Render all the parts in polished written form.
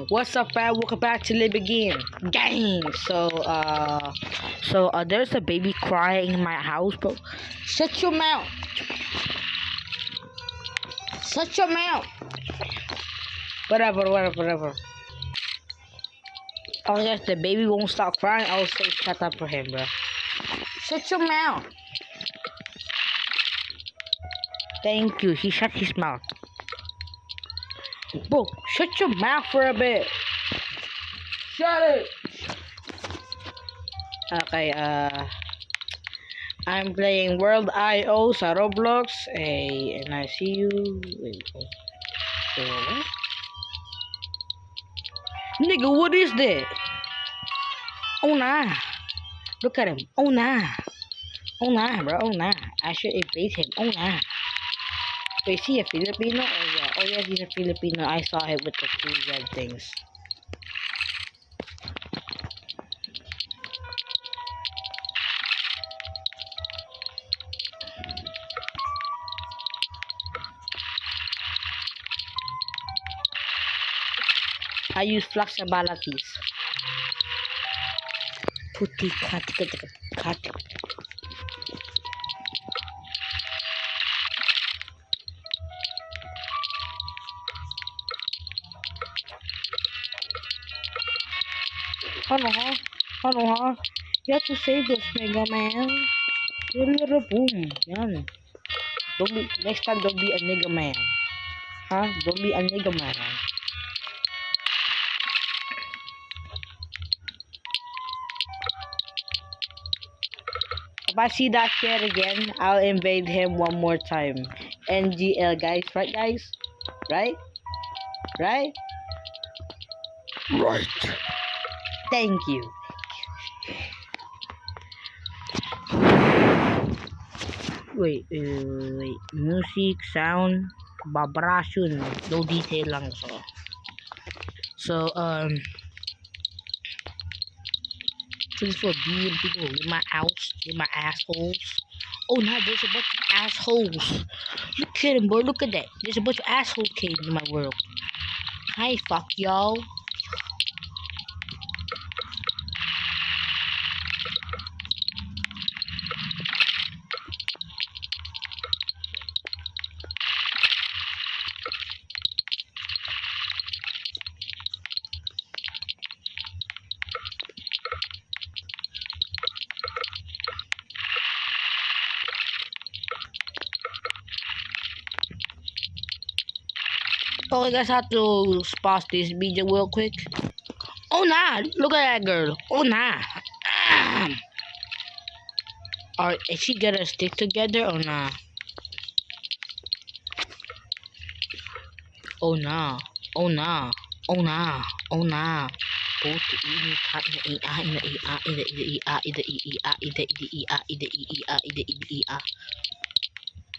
What's up, fam? Welcome back to Live Again Gang. There's a baby crying in my house, bro. Shut your mouth. Shut your mouth. Whatever. Oh, yes, the baby won't stop crying. I'll say shut up for him, bro. Shut your mouth. Thank you. He shut his mouth. Bro, shut your mouth for a bit. Shut it. Okay, I'm playing World I.O. sa Roblox. Hey, and I see you. Wait, what? Nigga, what is that? Oh nah. Look at him. Oh nah. Oh nah, bro. Oh nah. I should invade him. Oh nah. Wait, is he a Filipino or what? Oh yes, he's a Filipino. I saw him with the two red things. I use flexibilities. Puti cut. Ano ha? You have to save this, Mega Man. You're a little boom. Yan. Next time, don't be a nigga man. Huh? Don't be a nigga man. If I see that kid again, I'll invade him one more time. NGL, guys. Right, guys? Right? Thank you. Wait. Music, sound, vibration. No detail lang so. Please for being people in my house, in my assholes. Oh, now there's a bunch of assholes. Look at them, boy. Look at that. There's a bunch of asshole kids in my world. Hi, fuck y'all. Okay, guys, I have to pause this video real quick. Oh, nah. Look at that girl. Oh, nah. Alright, is she gonna stick together or nah? Oh, nah.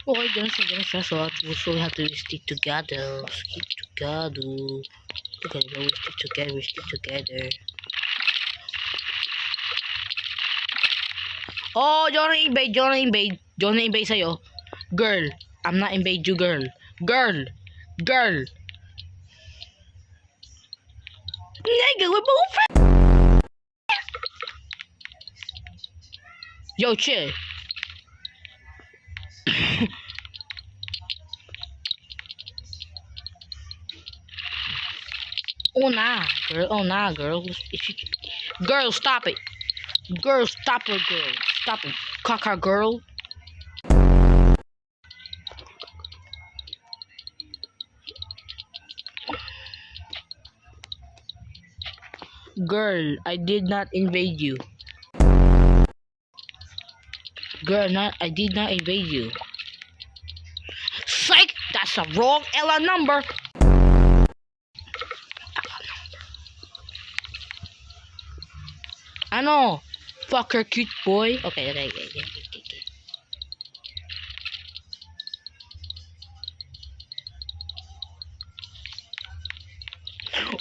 Both okay, ganun siya. So we have to stick together. We stick together. Oh, Jonah invade sa'yo. Girl, I'm not invade you, girl. Nigga, we're moving. Yo, chill. Oh nah, girl. Girl, stop it. Girl, stop it, girl. Stop it. Caca, girl. Girl, I did not invade you. I did not invade you. Psych! That's a wrong Ella number. I know. Fucker, cute boy. Okay.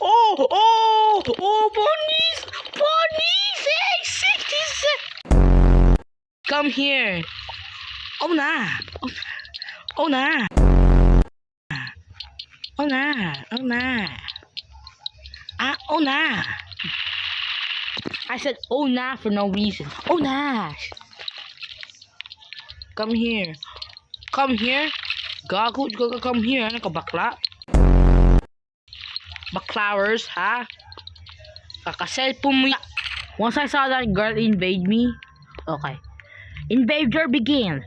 Oh, bunnies! Hey, 66! Come here. Oh, nah. Oh nah. I said oh nah for no reason. Oh nah. Come here. Come here. Gago, come here. Ano ka bakla? Baklowers, ha? Kaka-cellphone mo ya. Once I saw that girl invade me, okay. Invader begin.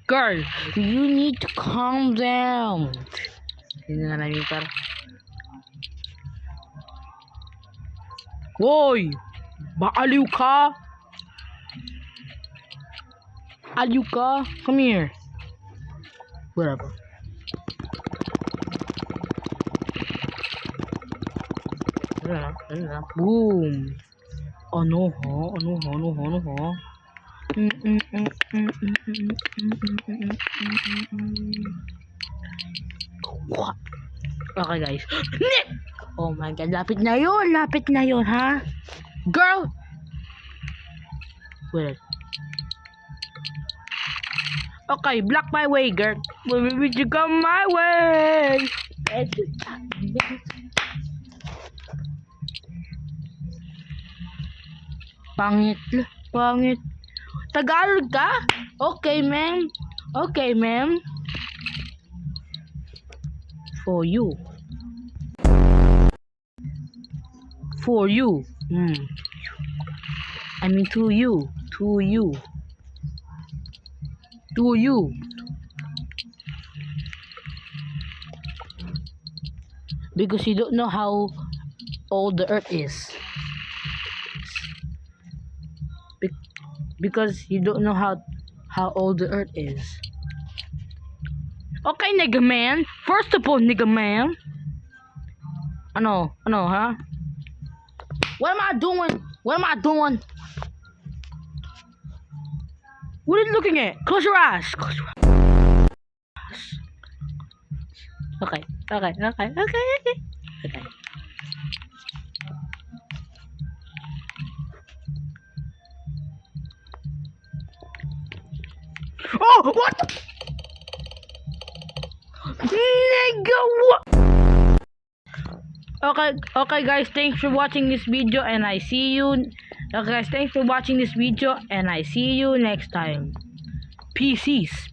Girl, you need to calm down. Hindi nga namin par. Woy! Baaliw ka? Aliw ka? Come here. Whatever. Boom. Ano ha? Okay guys. Oh my god, lapit na yun, ha? Girl! Wait. Okay, block my way, girl. Will you come my way? Pangit. Tagalog ka? Okay, ma'am. For you. I mean to you. Because you don't know how old the earth is. Because you don't know how old the earth is. Okay, nigga man. First of all, nigga man. Ano, ha? What am I doing? What are you looking at? Close your eyes. Okay. Oh, what the? Nigga, what? Okay guys, thanks for watching this video and I see you. Okay guys, thanks for watching this video and I see you next time. Peace.